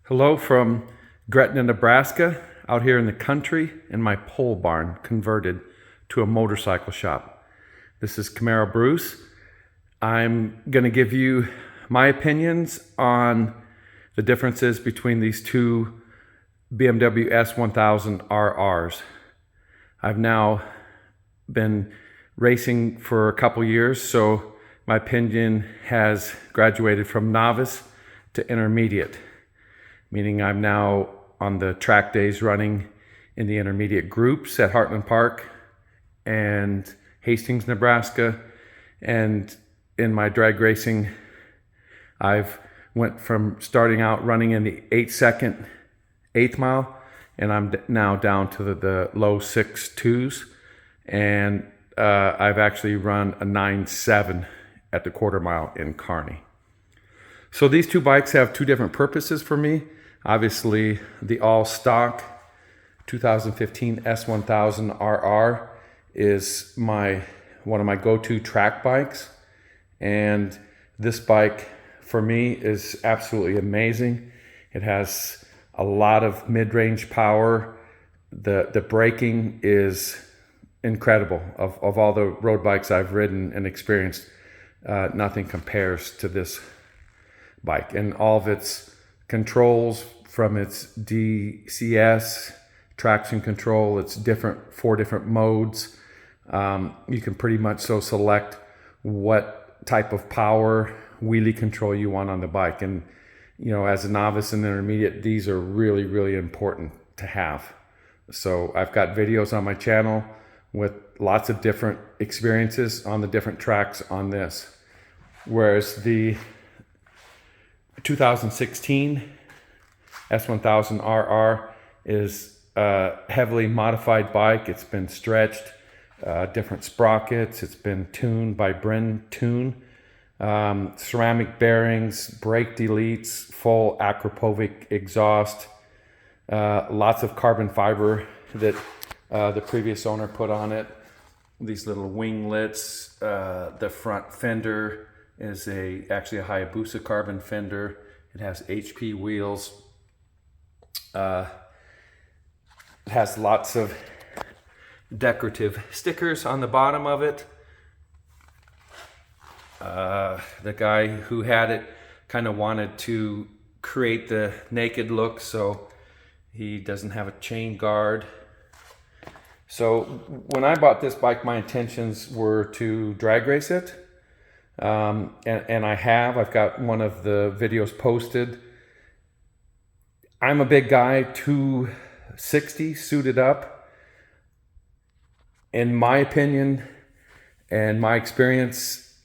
Hello from Gretna, Nebraska, out here in the country in my pole barn converted to a motorcycle shop. This is Camaro Bruce. I'm going to give you my opinions on the differences between these two BMW S1000 RRs. I've now been racing for a couple years, so my opinion has graduated from novice to intermediate, meaning I'm now on the track days running in the intermediate groups at Heartland Park and Hastings, Nebraska. And in my drag racing, I've went from starting out running in the 8-second eighth mile, and I'm now down to the low 6.2s. And I've actually run a 9.7 at the quarter mile in Kearney. So these two bikes have two different purposes for me. Obviously, the all-stock 2015 S1000 RR is one of my go-to track bikes, and this bike for me is absolutely amazing. It has a lot of mid-range power. The braking is incredible. Of all the road bikes I've ridden and experienced, nothing compares to this bike, and all of its controls, from its DCS, traction control, it's four different modes. You can pretty much select what type of power wheelie control you want on the bike. And as a novice and intermediate, these are really, really important to have. So I've got videos on my channel with lots of different experiences on the different tracks on this. Whereas the 2016 S1000 RR is a heavily modified bike. It's been stretched, different sprockets. It's been tuned by Bryn Tune, ceramic bearings, brake deletes, full Akrapovic exhaust, lots of carbon fiber that the previous owner put on it. These little winglets, the front fender is actually a Hayabusa carbon fender. It has HP wheels. It has lots of decorative stickers on the bottom of it. The guy who had it kind of wanted to create the naked look, so he doesn't have a chain guard. So when I bought this bike, my intentions were to drag race it. And I've got one of the videos posted. I'm a big guy, 260 suited up. In my opinion and my experience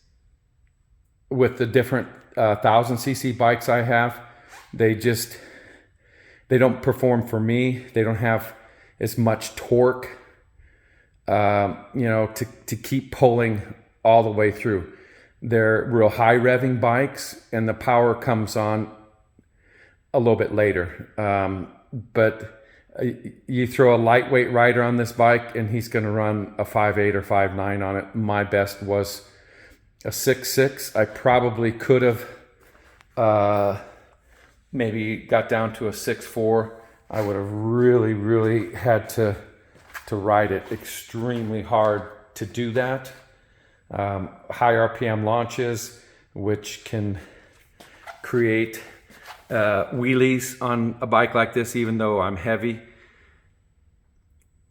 with the different 1000cc bikes I have, they don't perform for me. They don't have as much torque, to keep pulling all the way through. They're real high revving bikes, and the power comes on a little bit later. But you throw a lightweight rider on this bike and he's going to run a 5.8 or 5.9 on it. My best was a 6.6. I probably could have maybe got down to a 6.4. I would have really, really had to ride it extremely hard to do that. High RPM launches, which can create wheelies on a bike like this, even though I'm heavy.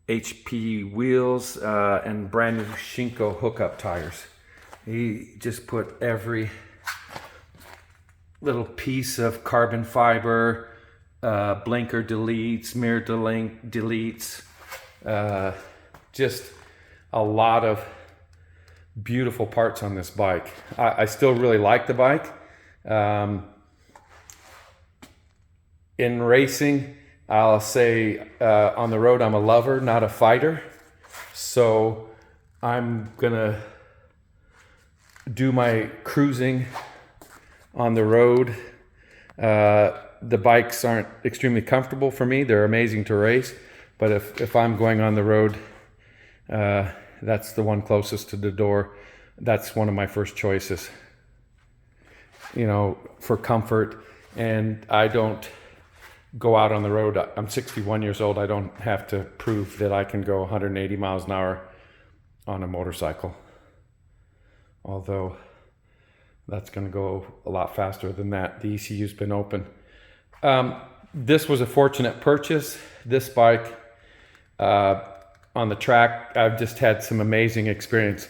HP wheels and brand new Shinko hookup tires. He just put every little piece of carbon fiber, blinker deletes, mirror deletes, just a lot of beautiful parts on this bike. I still really like the bike. In racing, I'll say on the road, I'm a lover, not a fighter. So I'm gonna do my cruising on the road. The bikes aren't extremely comfortable for me. They're amazing to race, but if I'm going on the road, that's the one closest to the door. That's one of my first choices, for comfort. And I don't go out on the road. I'm 61 years old. I don't have to prove that I can go 180 miles an hour on a motorcycle. Although that's going to go a lot faster than that. The ECU's been open. This was a fortunate purchase. This bike on the track, I've just had some amazing experience.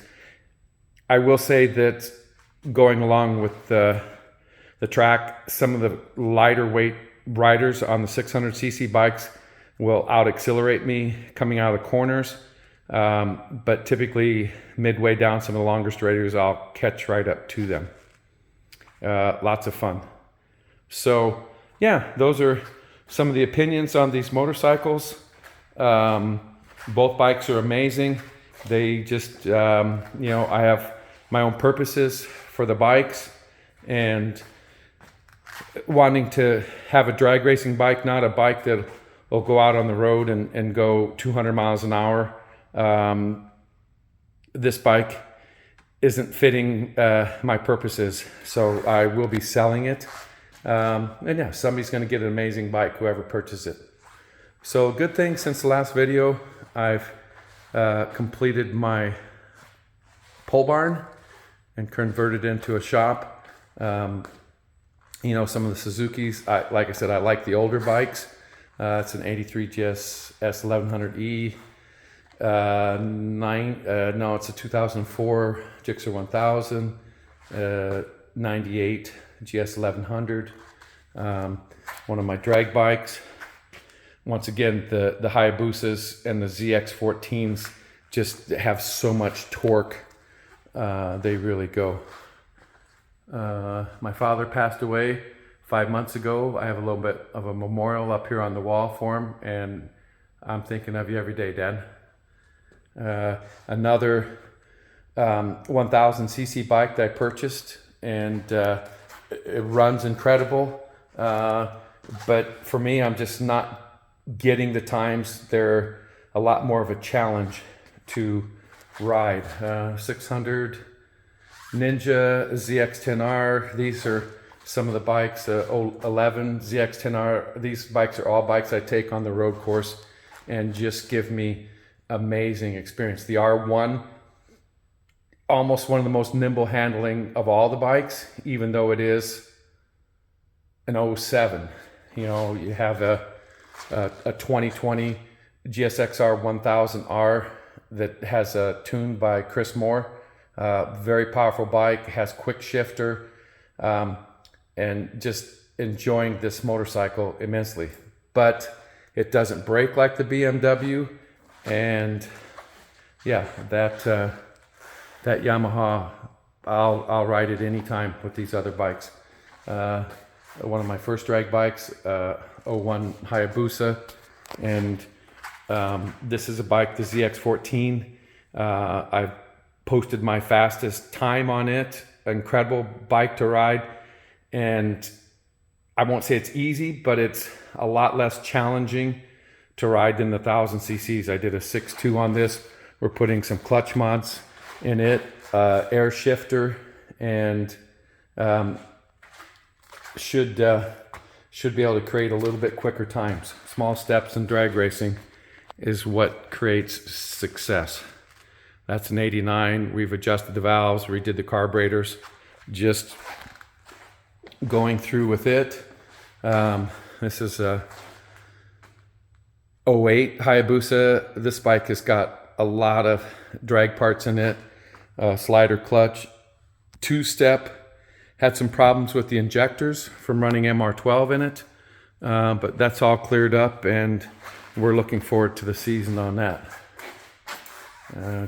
I will say that going along with the track, some of the lighter weight riders on the 600cc bikes will out accelerate me coming out of the corners. But typically midway down some of the longer straight areas, I'll catch right up to them. Lots of fun. So yeah, those are some of the opinions on these motorcycles. Both bikes are amazing. They just, I have my own purposes for the bikes, and wanting to have a drag racing bike, not a bike that will go out on the road and go 200 miles an hour. This bike isn't fitting my purposes, so I will be selling it. And yeah, somebody's going to get an amazing bike, whoever purchases it. So good thing, since the last video, I've completed my pole barn and converted it into a shop. Some of the Suzukis, like I said, I like the older bikes. It's an 83 GS S1100E. It's a 2004 Gixxer 1000, 98 GS 1100. One of my drag bikes. Once again, the Hayabusas and the ZX14s just have so much torque. They really go. My father passed away 5 months ago. I have a little bit of a memorial up here on the wall for him, and I'm thinking of you every day, Dad. Another 1000cc bike that I purchased, and it runs incredible. But for me, I'm just not getting the times. They're a lot more of a challenge to ride. 600 Ninja ZX10R. These are some of the bikes. 11 ZX10R. These bikes are all bikes I take on the road course and just give me amazing experience. The R1, almost one of the most nimble handling of all the bikes, even though it is an 07. You have a 2020 GSXR 1000R that has a tune by Chris Moore. Very powerful bike, has quick shifter, and just enjoying this motorcycle immensely. But it doesn't brake like the BMW, and yeah, that Yamaha, I'll ride it anytime with these other bikes. One of my first drag bikes, 01 Hayabusa, and this is a bike, the ZX14. I've posted my fastest time on it. Incredible bike to ride, and I won't say it's easy, but it's a lot less challenging to ride than the 1000cc's. I did a 6.2 on this. We're putting some clutch mods in it, air shifter, and should be able to create a little bit quicker times. Small steps in drag racing is what creates success. That's an 89. We've adjusted the valves, redid the carburetors, just going through with it. This is a 08 Hayabusa. This bike has got a lot of drag parts in it. Slider clutch, two-step. Had some problems with the injectors from running MR12 in it, but that's all cleared up, and we're looking forward to the season on that.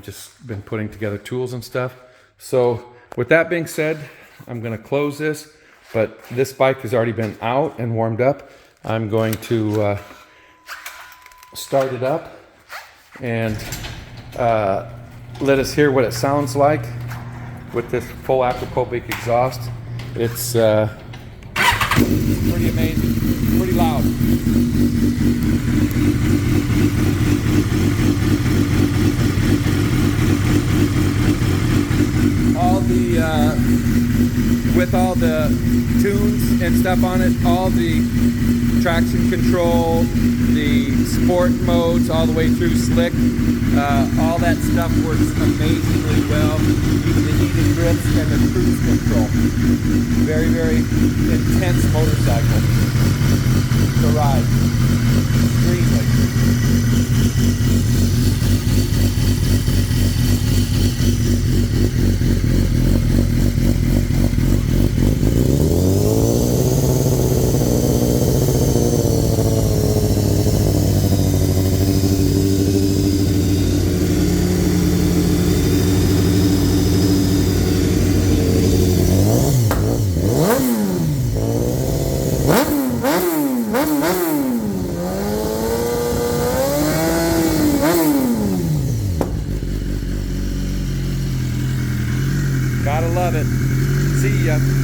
Just been putting together tools and stuff. So with that being said, I'm going to close this, but this bike has already been out and warmed up. I'm going to start it up and let us hear what it sounds like with this full aquapobic exhaust. It's pretty amazing, pretty loud. With all the tunes and stuff on it, all the traction control, the sport modes all the way through slick. All that stuff works amazingly well. Even the heated grips and the cruise control. Very, very intense motorcycle to ride. Extremely.